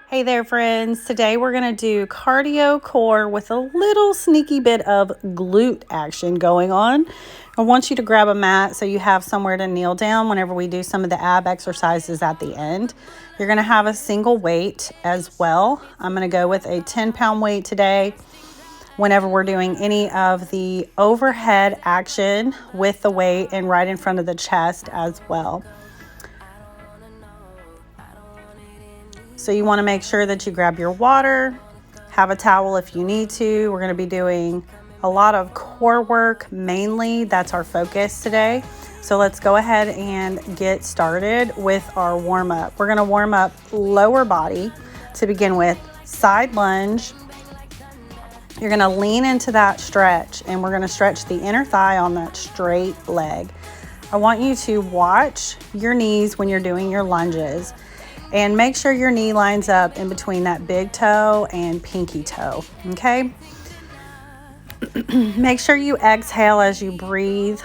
Hey there, friends. Today we're going to do cardio core with a little sneaky bit of glute action going on. I want you to grab a mat so you have somewhere to kneel down whenever we do some of the ab exercises at the end. You're going to have a single weight as well. I'm going to go with a 10-pound weight today whenever we're doing any of the overhead action with the weight and right in front of the chest as well. So you want to make sure that you grab your water, have a towel if you need to. We're going to be doing a lot of core work mainly. That's our focus today. So let's go ahead and get started with our warm up. We're going to warm up lower body to begin with. Side lunge. You're going to lean into that stretch and we're going to stretch the inner thigh on that straight leg. I want you to watch your knees when you're doing your lunges. And make sure your knee lines up in between that big toe and pinky toe, okay? Make sure you exhale as you breathe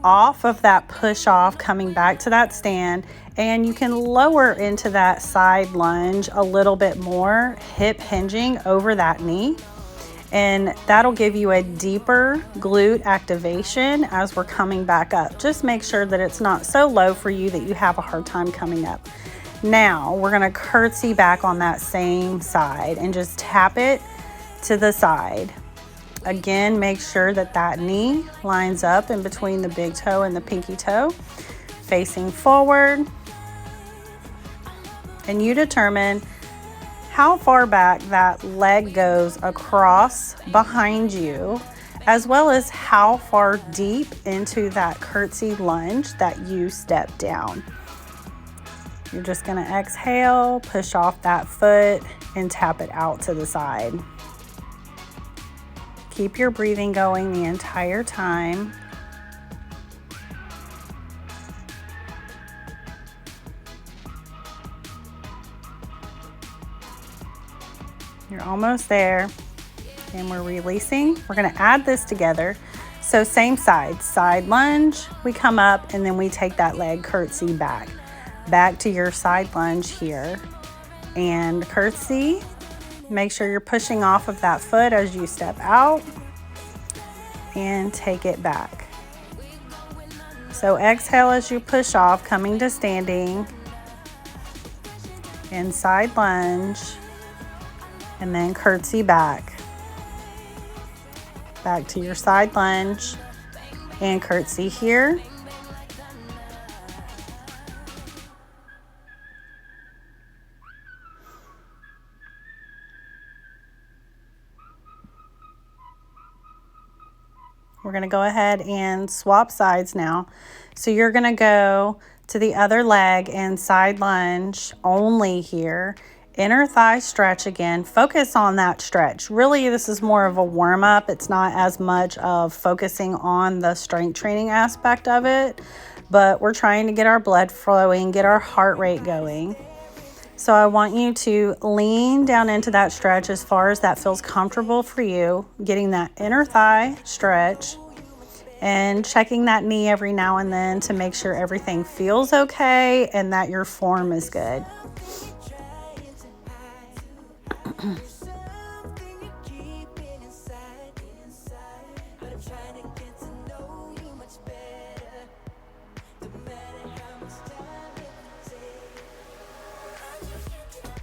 off of that push off, coming back to that stand. And you can lower into that side lunge a little bit more, hip hinging over that knee. And that'll give you a deeper glute activation as we're coming back up. Just make sure that it's not so low for you that you have a hard time coming up. Now we're going to curtsy back on that same side and just tap it to the side. Again, make sure that that knee lines up in between the big toe and the pinky toe, facing forward. And you determine how far back that leg goes across behind you, as well as how far deep into that curtsy lunge that you step down. You're just going to exhale, push off that foot, and tap it out to the side. Keep your breathing going the entire time. You're almost there. And we're releasing. We're going to add this together. So same side lunge, we come up, and then we take that leg curtsy back to your side lunge here and curtsy. Make sure you're pushing off of that foot as you step out and take it back. So exhale as you push off, coming to standing and side lunge, and then curtsy back to your side lunge and curtsy here. We're going to go ahead and swap sides now. So you're going to go to the other leg and side lunge only here. Inner thigh stretch again. Focus on that stretch. Really, this is more of a warm up. It's not as much of focusing on the strength training aspect of it, but we're trying to get our blood flowing, get our heart rate going. So I want you to lean down into that stretch as far as that feels comfortable for you, getting that inner thigh stretch and checking that knee every now and then to make sure everything feels okay and that your form is good.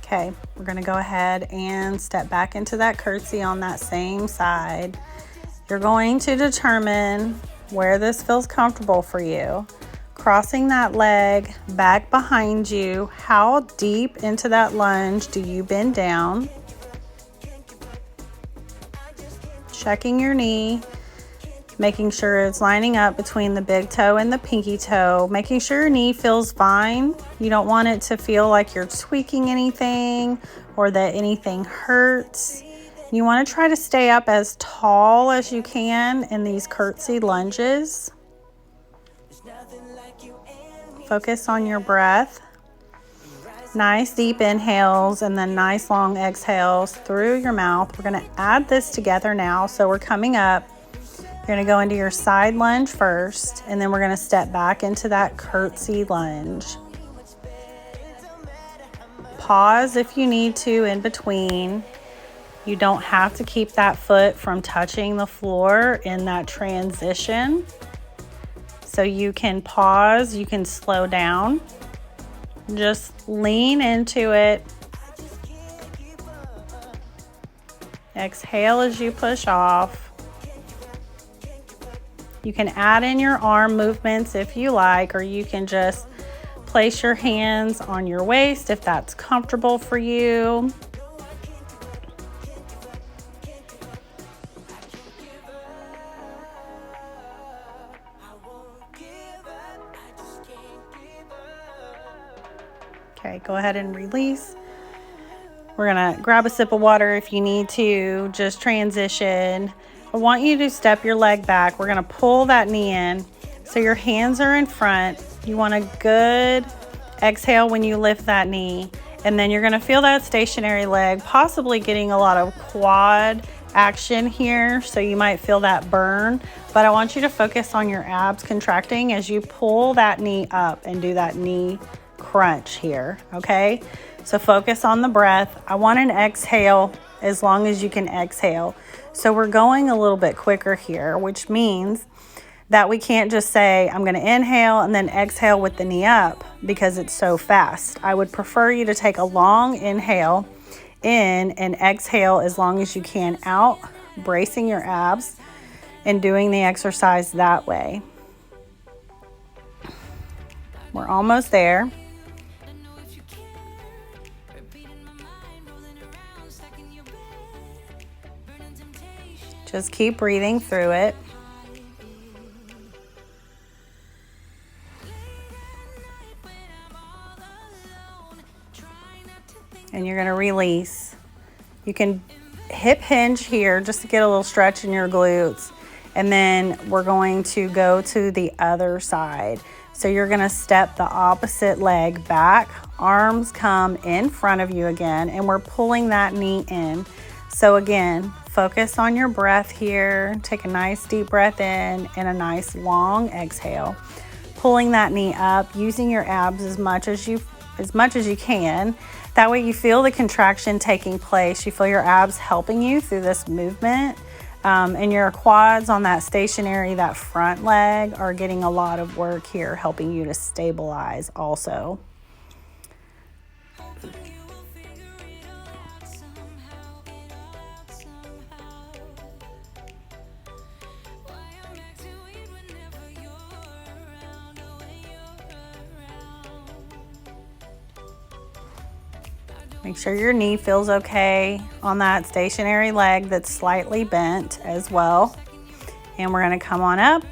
Okay, we're going to go ahead and step back into that curtsy on that same side. You're going to determine where this feels comfortable for you. Crossing that leg back behind you. How deep into that lunge do you bend down? Checking your knee. Making sure it's lining up between the big toe and the pinky toe. Making sure your knee feels fine. You don't want it to feel like you're tweaking anything or that anything hurts. You want to try to stay up as tall as you can in these curtsy lunges. Focus on your breath. Nice deep inhales and then nice long exhales through your mouth. We're going to add this together now. So we're coming up. You're going to go into your side lunge first, and then we're going to step back into that curtsy lunge. pause if you need to in between. You don't have to keep that foot from touching the floor in that transition. So you can pause, you can slow down. Just lean into it. Exhale as you push off. You can add in your arm movements if you like, or you can just place your hands on your waist if that's comfortable for you. Okay, go ahead and release. We're gonna grab a sip of water if you need to, just transition. I want you to step your leg back. We're gonna pull that knee in so your hands are in front. You want a good exhale when you lift that knee, and then you're gonna feel that stationary leg, possibly getting a lot of quad action here, so you might feel that burn, but I want you to focus on your abs contracting as you pull that knee up and do that knee crunch here, okay? So focus on the breath. I want an exhale as long as you can exhale. So we're going a little bit quicker here, which means that we can't just say, I'm gonna inhale and then exhale with the knee up because it's so fast. I would prefer you to take a long inhale in and exhale as long as you can out, bracing your abs and doing the exercise that way. We're almost there. Just keep breathing through it. And you're going to release. You can hip hinge here just to get a little stretch in your glutes. And then we're going to go to the other side. So you're going to step the opposite leg back. Arms come in front of you again, and we're pulling that knee in. So again, focus on your breath here. Take a nice deep breath in and a nice long exhale. Pulling that knee up, using your abs as much as you can. That way you feel the contraction taking place. You feel your abs helping you through this movement. And your quads on that stationary, that front leg, are getting a lot of work here, helping you to stabilize also. Make sure your knee feels okay on that stationary leg that's slightly bent as well. And we're going to come on up.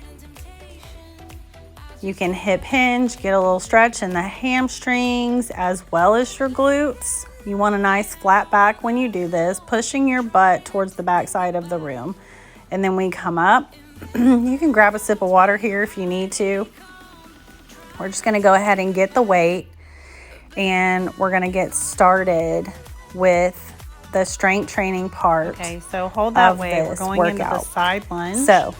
You can hip hinge, get a little stretch in the hamstrings as well as your glutes. You want a nice flat back when you do this, pushing your butt towards the back side of the room. And then we come up. You can grab a sip of water here if you need to. We're just going to go ahead and get the weight. And we're gonna get started with the strength training part. Okay, so hold that weight. We're going into the side lunge. So,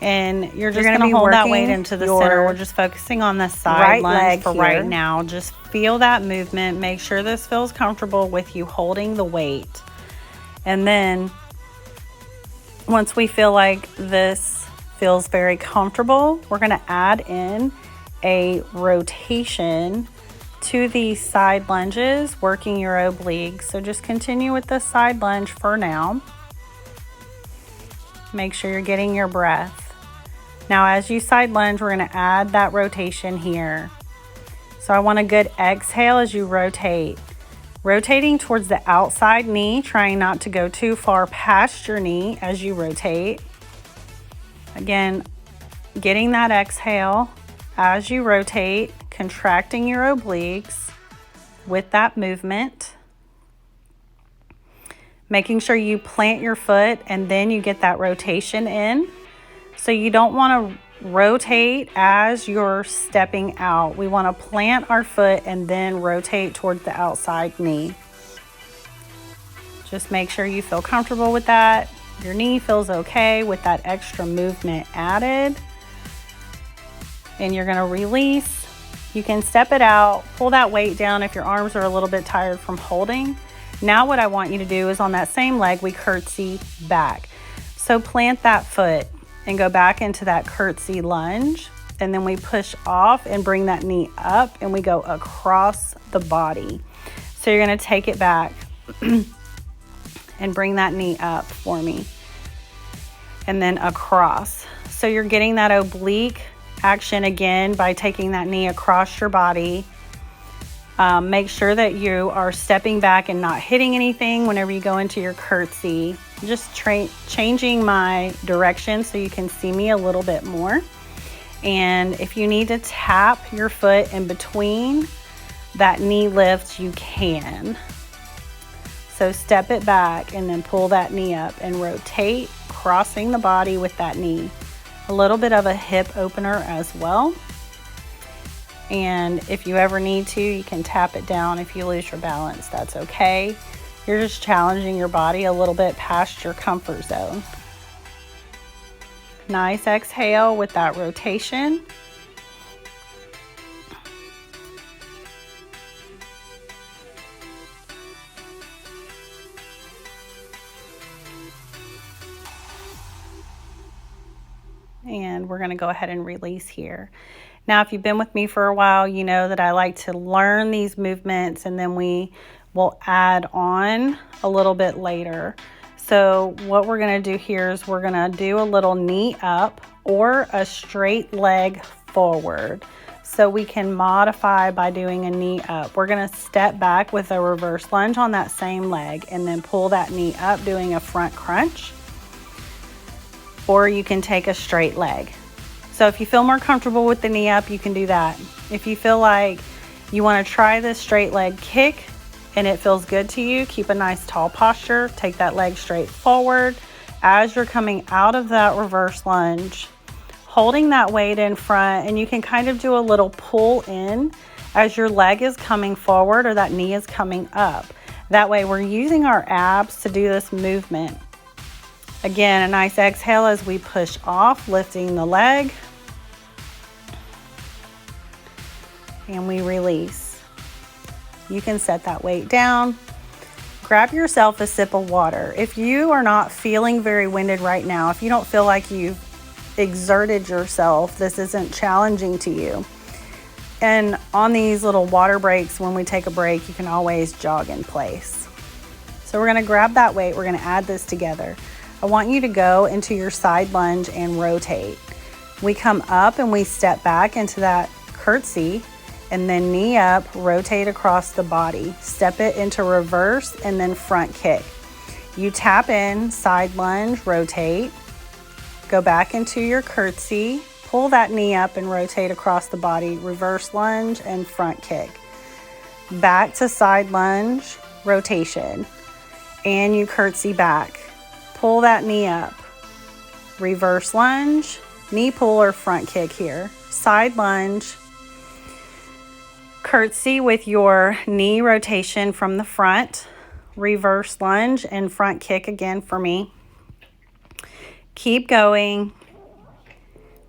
and you're just gonna hold that weight into the center. We're just focusing on the side lunge for right now. Just feel that movement. Make sure this feels comfortable with you holding the weight. And then once we feel like this feels very comfortable, we're gonna add in a rotation to these side lunges, working your obliques. So just continue with the side lunge for now. Make sure you're getting your breath. Now as you side lunge, we're gonna add that rotation here. So I want a good exhale as you rotate. Rotating towards the outside knee, trying not to go too far past your knee as you rotate. Again, getting that exhale as you rotate, contracting your obliques with that movement. Making sure you plant your foot and then you get that rotation in. So you don't want to rotate as you're stepping out. We want to plant our foot and then rotate towards the outside knee. Just make sure you feel comfortable with that. Your knee feels okay with that extra movement added. And you're going to release You can step it out, pull that weight down if your arms are a little bit tired from holding. Now what I want you to do is on that same leg, we curtsy back. So plant that foot and go back into that curtsy lunge. And then we push off and bring that knee up and we go across the body. So you're gonna take it back and bring that knee up for me. And then across. So you're getting that oblique action again by taking that knee across your body. Make sure that you are stepping back and not hitting anything whenever you go into your curtsy. Just changing my direction so you can see me a little bit more. And if you need to tap your foot in between that knee lift, you can. So step it back and then pull that knee up and rotate, crossing the body with that knee. A little bit of a hip opener as well. And if you ever need to, you can tap it down. If you lose your balance, that's okay. You're just challenging your body a little bit past your comfort zone. Nice exhale with that rotation. And we're going to go ahead and release here. Now, if you've been with me for a while, you know that I like to learn these movements and then we will add on a little bit later. So what we're going to do here is we're going to do a little knee up or a straight leg forward. So we can modify by doing a knee up. We're going to step back with a reverse lunge on that same leg and then pull that knee up doing a front crunch. Or you can take a straight leg. So if you feel more comfortable with the knee up, you can do that. If you feel like you want to try this straight leg kick and it feels good to you, keep a nice tall posture, take that leg straight forward. As you're coming out of that reverse lunge, holding that weight in front, and you can kind of do a little pull in as your leg is coming forward or that knee is coming up. That way we're using our abs to do this movement. Again, a nice exhale as we push off, lifting the leg. And we release. You can set that weight down. Grab yourself a sip of water. If you are not feeling very winded right now, if you don't feel like you've exerted yourself, this isn't challenging to you. And on these little water breaks, when we take a break, you can always jog in place. So we're gonna grab that weight, we're gonna add this together. I want you to go into your side lunge and rotate. We come up and we step back into that curtsy and then knee up, rotate across the body. Step it into reverse and then front kick. You tap in, side lunge, rotate. Go back into your curtsy, pull that knee up and rotate across the body, reverse lunge and front kick. Back to side lunge, rotation. And you curtsy back. Pull that knee up, reverse lunge, knee pull or front kick here, side lunge, curtsy with your knee rotation from the front, reverse lunge and front kick again for me. Keep going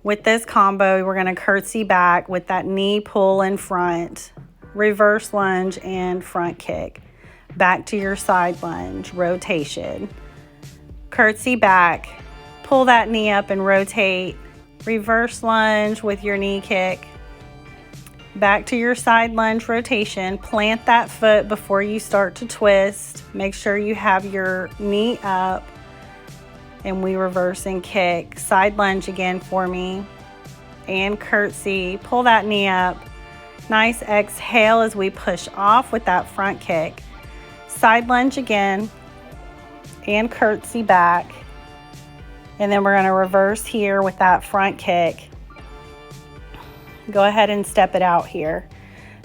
with this combo. We're going to curtsy back with that knee pull in front, reverse lunge and front kick. Back to your side lunge, rotation. Curtsy back, pull that knee up and rotate, reverse lunge with your knee kick, back to your side lunge rotation, plant that foot before you start to twist, make sure you have your knee up, and we reverse and kick, side lunge again for me, and curtsy, pull that knee up, nice exhale as we push off with that front kick, side lunge again, and curtsy back. And then we're going to reverse here with that front kick. Go ahead and step it out here.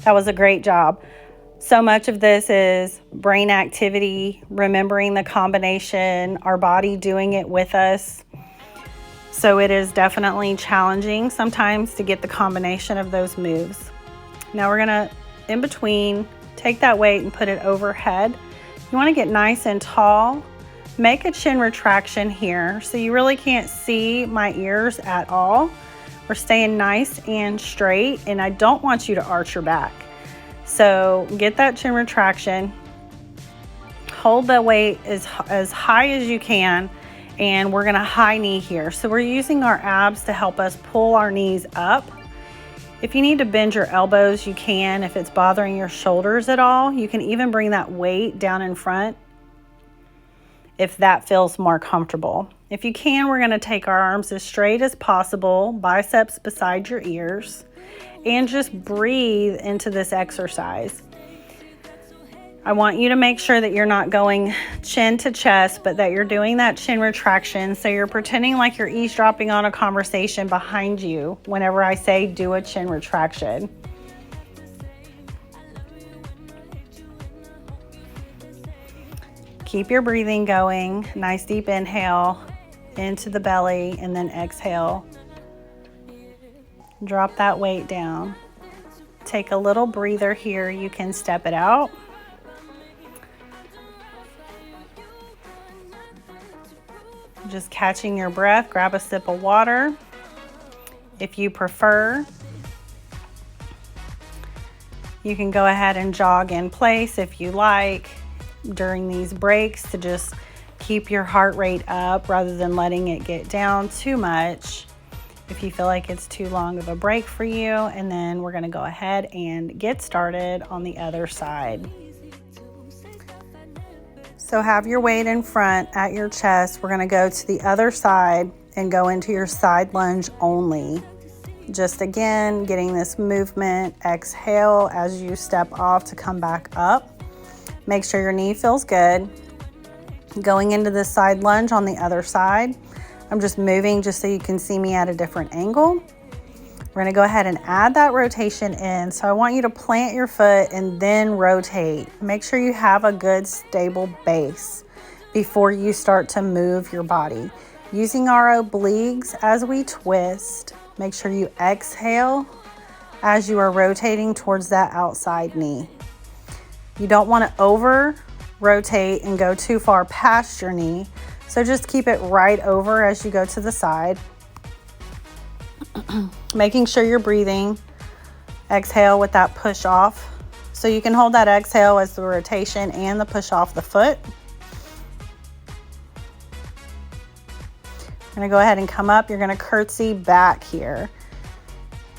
That was a great job. So much of this is brain activity, remembering the combination, our body doing it with us. So it is definitely challenging sometimes to get the combination of those moves. Now we're going to, in between, take that weight and put it overhead. You want to get nice and tall. Make a chin retraction here so you really can't see my ears at all. We're staying nice and straight, and I don't want you to arch your back. So get that chin retraction. Hold the weight as high as you can, and we're gonna high knee here. So we're using our abs to help us pull our knees up. If you need to bend your elbows, you can. If it's bothering your shoulders at all, you can even bring that weight down in front if that feels more comfortable. If you can, we're gonna take our arms as straight as possible, biceps beside your ears, and just breathe into this exercise. I want you to make sure that you're not going chin to chest, but that you're doing that chin retraction. So you're pretending like you're eavesdropping on a conversation behind you whenever I say do a chin retraction. Keep your breathing going. Nice deep inhale into the belly, and then exhale. Drop that weight down. Take a little breather here. You can step it out. Just catching your breath, grab a sip of water if you prefer. You can go ahead and jog in place if you like during these breaks to just keep your heart rate up rather than letting it get down too much if you feel like it's too long of a break for you. And then we're gonna go ahead and get started on the other side. So have your weight in front at your chest. We're gonna go to the other side and go into your side lunge only. Just again, getting this movement. Exhale as you step off to come back up. Make sure your knee feels good. Going into the side lunge on the other side. I'm just moving just so you can see me at a different angle. We're gonna go ahead and add that rotation in. So I want you to plant your foot and then rotate. Make sure you have a good stable base before you start to move your body. Using our obliques as we twist, make sure you exhale as you are rotating towards that outside knee. You don't want to over rotate and go too far past your knee. So just keep it right over as you go to the side. Making sure you're breathing. Exhale with that push off. So you can hold that exhale as the rotation and the push off the foot. I'm gonna go ahead and come up. You're gonna curtsy back here.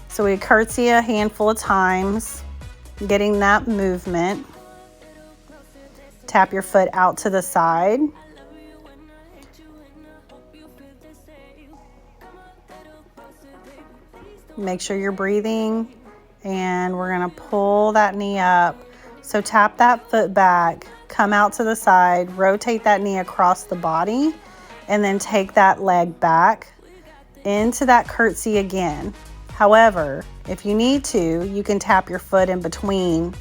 So we curtsy a handful of times, getting that movement. Tap your foot out to the side. Make sure you're breathing, and we're gonna pull that knee up. So tap that foot back, come out to the side, rotate that knee across the body, and then take that leg back into that curtsy again. However, if you need to, you can tap your foot in between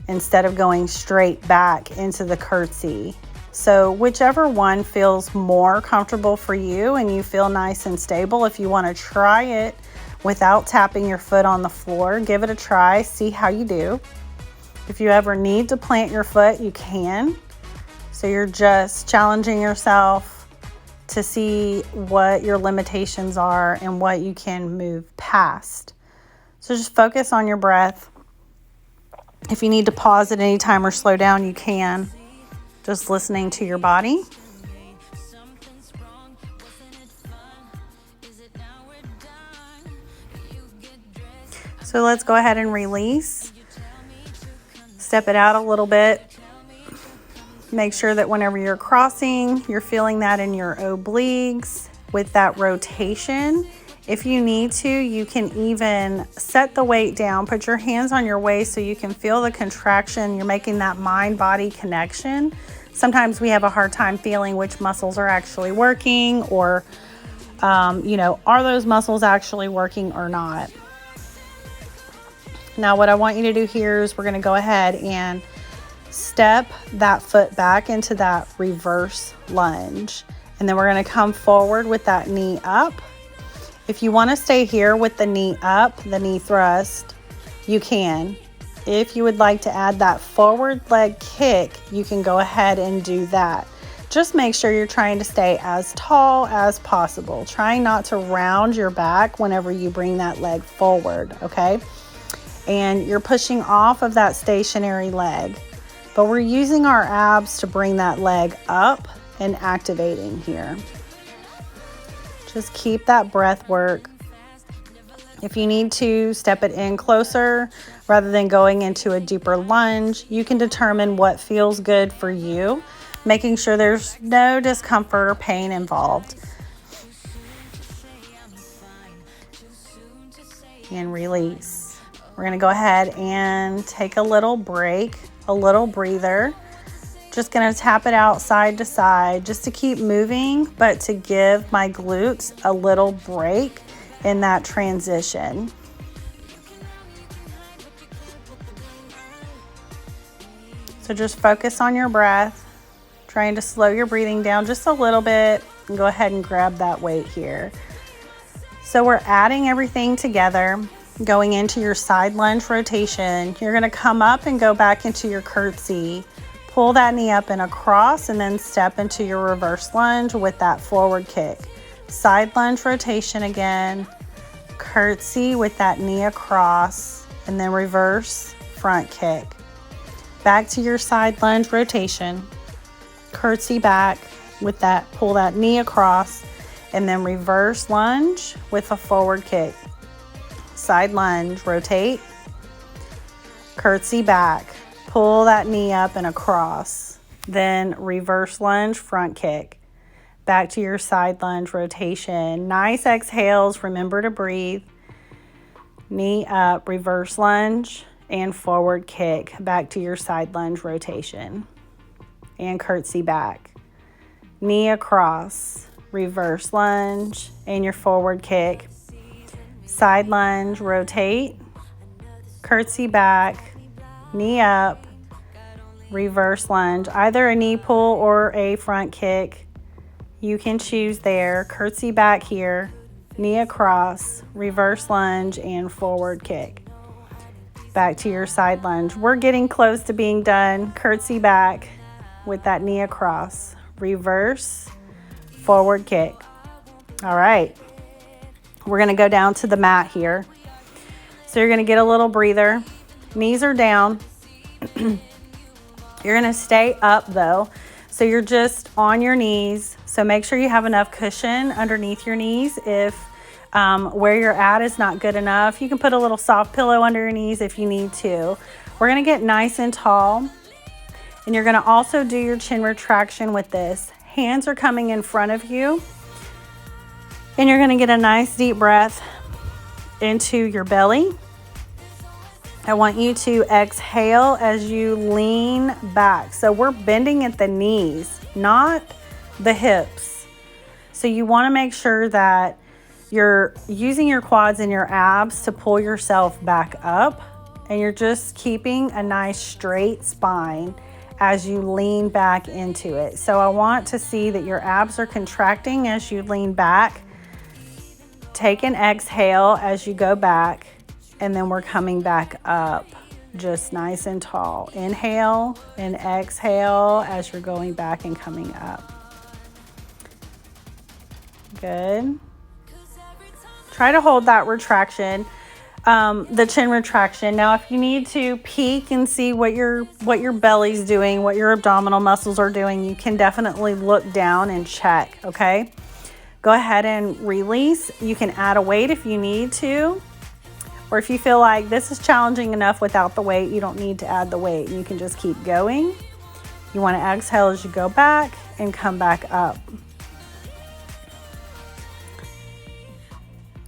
instead of going straight back into the curtsy. So whichever one feels more comfortable for you and you feel nice and stable. If you want to try it without tapping your foot on the floor, give it a try, see how you do. If you ever need to plant your foot, you can. So you're just challenging yourself to see what your limitations are and what you can move past. So just focus on your breath. If you need to pause at any time or slow down, you can. Just listening to your body. So let's go ahead and release. Step it out a little bit. Make sure that whenever you're crossing, you're feeling that in your obliques with that rotation. If you need to, you can even set the weight down, put your hands on your waist so you can feel the contraction. You're making that mind-body connection. Sometimes we have a hard time feeling which muscles are actually working, or, are those muscles actually working or not? Now, what I want you to do here is we're going to go ahead and step that foot back into that reverse lunge. And then we're going to come forward with that knee up. If you want to stay here with the knee up, the knee thrust, you can. If you would like to add that forward leg kick, you can go ahead and do that. just make sure you're trying to stay as tall as possible. Trying not to round your back whenever you bring that leg forward, okay? And you're pushing off of that stationary leg, but we're using our abs to bring that leg up and activating here. Just keep that breath work. If you need to step it in closer rather than going into a deeper lunge, you can determine what feels good for you, making sure there's no discomfort or pain involved. And release. We're going to go ahead and take a little break, a little breather. Just going to tap it out side to side just to keep moving, but to give my glutes a little break in that transition. So just focus on your breath, trying to slow your breathing down just a little bit, and go ahead and grab that weight here. So we're adding everything together, going into your side lunge rotation. You're going to come up and go back into your curtsy. Pull that knee up and across, and then step into your reverse lunge with that forward kick. Side lunge rotation again, curtsy with that knee across, and then reverse front kick. Back to your side lunge rotation, curtsy back with that, pull that knee across, and then reverse lunge with a forward kick. Side lunge, rotate, curtsy back, pull that knee up and across, then reverse lunge, front kick. Back to your side lunge rotation. Nice exhales. Remember to breathe. Knee up, reverse lunge, and forward kick. Back to your side lunge rotation. And curtsy back. Knee across, reverse lunge, and your forward kick. Side lunge, rotate, curtsy back, knee up, reverse lunge. Either a knee pull or a front kick. You can choose there. Curtsy back here, knee across, reverse lunge, and forward kick. Back to your side lunge. We're getting close to being done. Curtsy back with that knee across, reverse, forward kick. All right. We're going to go down to the mat here. So you're going to get a little breather. Knees are down. You're going to stay up though. So you're just on your knees. So make sure you have enough cushion underneath your knees. If where you're at is not good enough, you can put a little soft pillow under your knees if you need to. We're going to get nice and tall. And you're going to also do your chin retraction with this. Hands are coming in front of you. And you're going to get a nice deep breath into your belly. I want you to exhale as you lean back. So we're bending at the knees, not the hips. So you want to make sure that you're using your quads and your abs to pull yourself back up. And you're just keeping a nice straight spine as you lean back into it. So I want to see that your abs are contracting as you lean back. Take an exhale as you go back, and then we're coming back up, just nice and tall. Inhale and exhale as you're going back and coming up. Good. Try to hold that retraction, the chin retraction. Now, if you need to peek and see what your belly's doing, what your abdominal muscles are doing, you can definitely look down and check, okay? Go ahead and release. You can add a weight if you need to, or if you feel like this is challenging enough without the weight, you don't need to add the weight. You can just keep going. You want to exhale as you go back and come back up.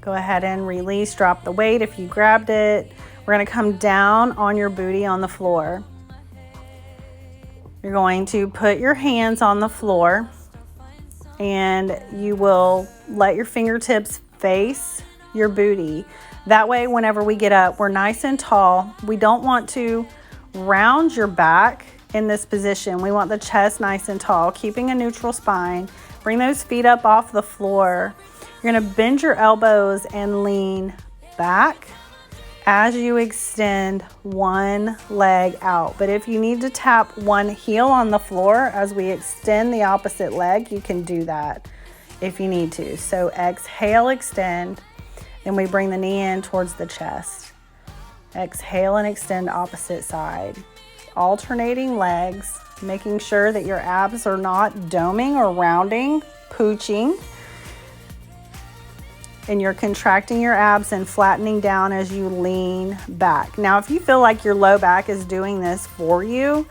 Go ahead and release, drop the weight if you grabbed it. We're going to come down on your booty on the floor. You're going to put your hands on the floor, and you will let your fingertips face your booty. That way, whenever we get up, we're nice and tall. We don't want to round your back in this position. We want the chest nice and tall, keeping a neutral spine. Bring those feet up off the floor. You're going to bend your elbows and lean back as you extend one leg out. But if you need to tap one heel on the floor as we extend the opposite leg, you can do that if you need to. So exhale, extend, then we bring the knee in towards the chest. Exhale and extend opposite side. Alternating legs, making sure that your abs are not doming or rounding, pooching. And you're contracting your abs and flattening down as you lean back. Now, if you feel like your low back is doing this for you,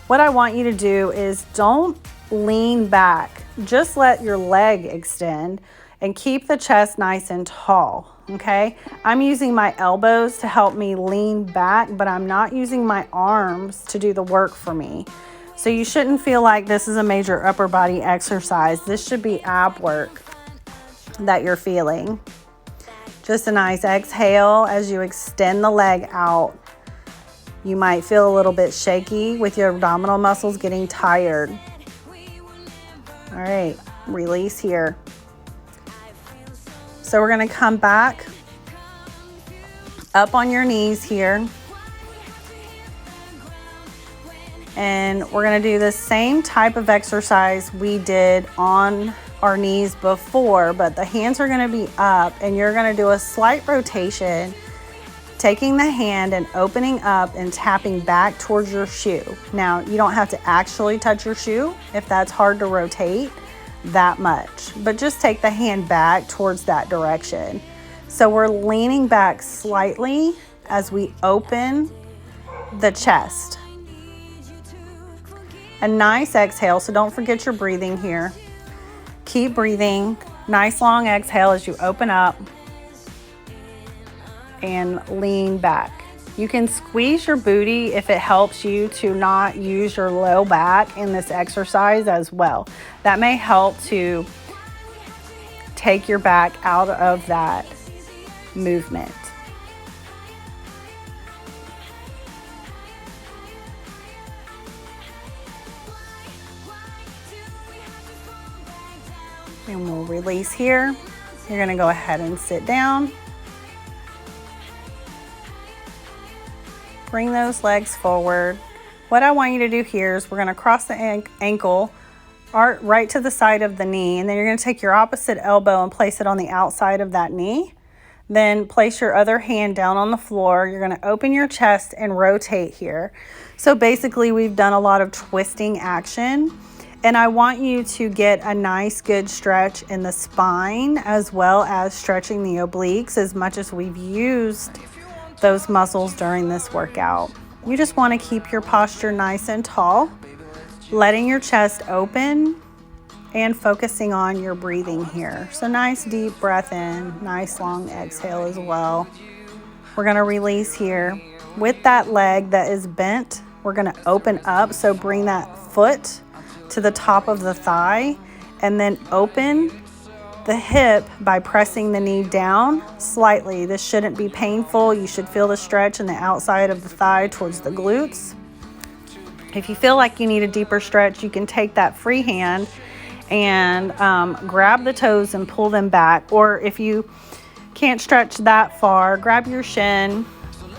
what I want you to do is don't lean back. Just let your leg extend and keep the chest nice and tall, okay? I'm using my elbows to help me lean back, but I'm not using my arms to do the work for me. So you shouldn't feel like this is a major upper body exercise. This should be ab work that you're feeling. Just a nice exhale as you extend the leg out. You might feel a little bit shaky with your abdominal muscles getting tired. All right, release here. So we're going to come back up on your knees here. And we're going to do the same type of exercise we did on our knees before, but the hands are going to be up and you're going to do a slight rotation, taking the hand and opening up and tapping back towards your shoe. Now, you don't have to actually touch your shoe if that's hard to rotate that much, but just take the hand back towards that direction. So we're leaning back slightly as we open the chest. A nice exhale, so don't forget your breathing here. Keep breathing. Nice long exhale as you open up and lean back. You can squeeze your booty if it helps you to not use your low back in this exercise as well. That may help to take your back out of that movement. And we'll release here. You're going to go ahead and sit down. Bring those legs forward. What I want you to do here is we're going to cross the ankle right to the side of the knee, and then you're going to take your opposite elbow and place it on the outside of that knee. Then place your other hand down on the floor. You're going to open your chest and rotate here. So basically we've done a lot of twisting action. And I want you to get a nice good stretch in the spine as well as stretching the obliques as much as we've used those muscles during this workout. You just want to keep your posture nice and tall, letting your chest open and focusing on your breathing here. So nice deep breath in, nice long exhale as well. We're going to release here. With that leg that is bent, we're going to open up. So bring that foot to the top of the thigh and then open the hip by pressing the knee down slightly. This shouldn't be painful. You should feel the stretch in the outside of the thigh towards the glutes. If you feel like you need a deeper stretch, you can take that free hand and grab the toes and pull them back. Or if you can't stretch that far, grab your shin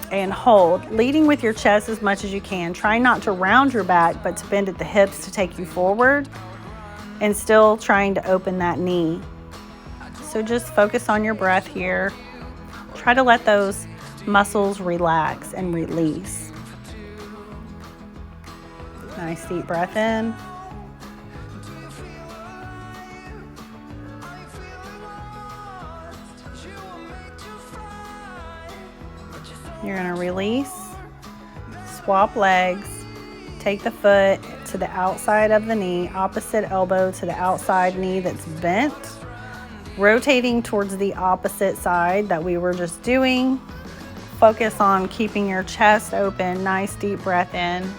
and hold, leading with your chest as much as you can. Try not to round your back, but to bend at the hips to take you forward and still trying to open that knee. So just focus on your breath here. Try to let those muscles relax and release. Nice deep breath in. You're going to release, swap legs, take the foot to the outside of the knee, opposite elbow to the outside knee that's bent, rotating towards the opposite side that we were just doing. Focus on keeping your chest open, nice deep breath in.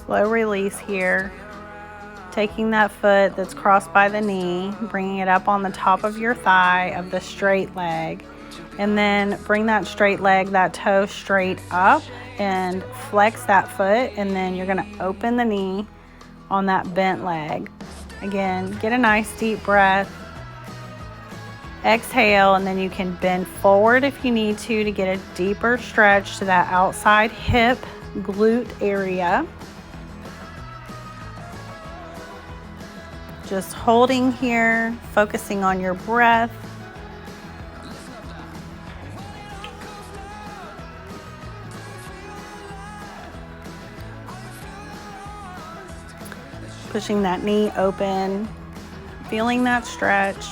Slow release here. Taking that foot that's crossed by the knee, bringing it up on the top of your thigh of the straight leg. And then bring that straight leg, that toe straight up and flex that foot. And then you're gonna open the knee on that bent leg. Again, get a nice deep breath. Exhale, and then you can bend forward if you need to get a deeper stretch to that outside hip, glute area. Just holding here, focusing on your breath. Pushing that knee open, feeling that stretch.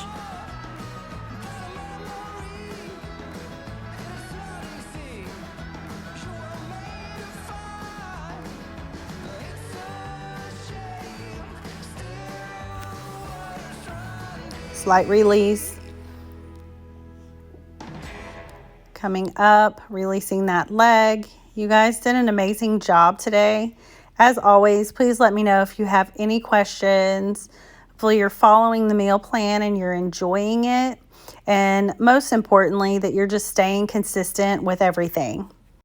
Slight release. Coming up, releasing that leg. You guys did an amazing job today. As always, please let me know if you have any questions. Hopefully you're following the meal plan and you're enjoying it. And most importantly, that you're just staying consistent with everything.